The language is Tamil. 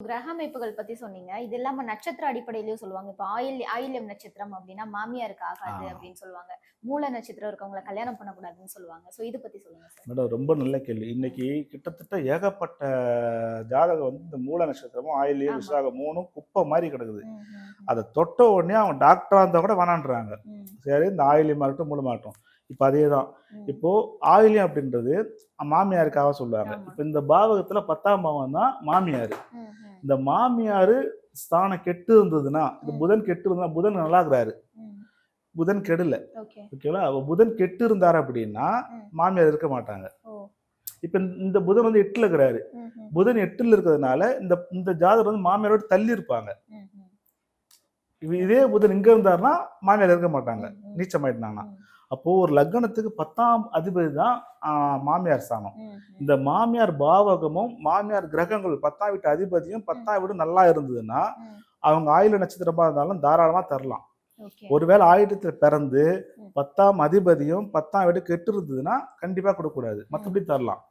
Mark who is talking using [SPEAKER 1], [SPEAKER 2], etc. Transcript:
[SPEAKER 1] கிரக அமைப்புகள் பத்தி சொன்னீங்க. இது இல்லாம நட்சத்திர அடிப்படையிலயும் சொல்லுவாங்க. இப்ப ஆயில்யம் நட்சத்திரம் அப்டின்னா மாமியாருக்கு
[SPEAKER 2] ஆ.
[SPEAKER 1] ஆகாது அப்டின்னு சொல்லுவாங்க. மூல நட்சத்திரம் இருக்கவங்கள கல்யாணம் பண்ணக்கூடாதுன்னு சொல்லுவாங்க. சோ இத பத்தி சொல்லுங்க சார்.
[SPEAKER 2] மேடம் ரொம்ப நல்ல கேள்வி.
[SPEAKER 1] ம்.
[SPEAKER 2] இன்னைக்கு கிட்டத்தட்ட ஏகப்பட்ட ஜாதகம் வந்து இந்த மூல நட்சத்திரமும், ஆயில்யம்,
[SPEAKER 1] ஆமா.
[SPEAKER 2] விசாகம் 3ம் குப்பை மாரி கிடக்குது.
[SPEAKER 1] ம், ம், ம்.
[SPEAKER 2] அத தொட்ட உடனே அவங்க டாக்டரா இருந்தா கூட வேணான்றாங்க.
[SPEAKER 1] ம்.
[SPEAKER 2] சரி இந்த ஆயில்யமா இருக்கட்டும், மூலமா இருக்கட்டும். இப்ப அதேதான்.
[SPEAKER 1] ம்.
[SPEAKER 2] இப்போ ஆயில்யம் அப்படின்றது மாமியாருக்காக சொல்லுவாங்க.
[SPEAKER 1] ஆமா.
[SPEAKER 2] இப்ப இந்த பாவகத்துல 10ஆம் பாவம் தான் மாமியாரு.
[SPEAKER 1] ம், ம்.
[SPEAKER 2] இந்த மாமியாரு ஸ்தானம் கெட்டு இருந்ததுன்னா, இந்த
[SPEAKER 1] ம்.
[SPEAKER 2] புதன் கெட்டு இருந்தா புதன் நல்லா இருக்கிறாரு.
[SPEAKER 1] ம்.
[SPEAKER 2] புதன் கெடல.
[SPEAKER 1] ஓகே.
[SPEAKER 2] ஓகேவா? புதன் கெட்டு இருந்தாரு அப்படின்னா,
[SPEAKER 1] ம்.
[SPEAKER 2] மாமியார் இருக்க மாட்டாங்க.
[SPEAKER 1] ஓ!
[SPEAKER 2] இப்ப இந்த புதன் வந்து 8ல இருக்கிறாரு.
[SPEAKER 1] ம், ம்.
[SPEAKER 2] புதன் 8ல இருக்கிறதுனால, இந்த இந்த ஜாதகர் வந்து மாமியார விட்டு தள்ளி இருப்பாங்க.
[SPEAKER 1] ம், ம்.
[SPEAKER 2] இதே புதன் இங்க இருந்தாருன்னா, மாமியார் இருக்க மாட்டாங்க.
[SPEAKER 1] ம், ம்.
[SPEAKER 2] நீச்சமாயிட்டாங்கன்னா.
[SPEAKER 1] ம்.
[SPEAKER 2] அப்போ ஒரு லக்னத்துக்கு 10ஆம் அதிபதி தான் மாமியார் ஸ்தானம்.
[SPEAKER 1] ம், ம்.
[SPEAKER 2] இந்த மாமியார் பாவகமும், மாமியார் கிரகங்கள் 10ஆம் வீட்டு அதிபதியும் 10ஆம் வீடு நல்லா இருந்ததுன்னா,
[SPEAKER 1] ம்.
[SPEAKER 2] அவங்க ஆயுள நட்சத்திரமா இருந்தாலும் தாராளமா தரலாம்.
[SPEAKER 1] ஓகே.
[SPEAKER 2] ஒருவேளை ஆயுளத்துல பிறந்து
[SPEAKER 1] ம்.
[SPEAKER 2] 10ஆம் அதிபதியும் 10ஆம் வீடு கெட்டு இருந்ததுன்னா, கண்டிப்பா கொடுக்கக்கூடாது.
[SPEAKER 1] ம்.
[SPEAKER 2] மத்தபடி தரலாம்.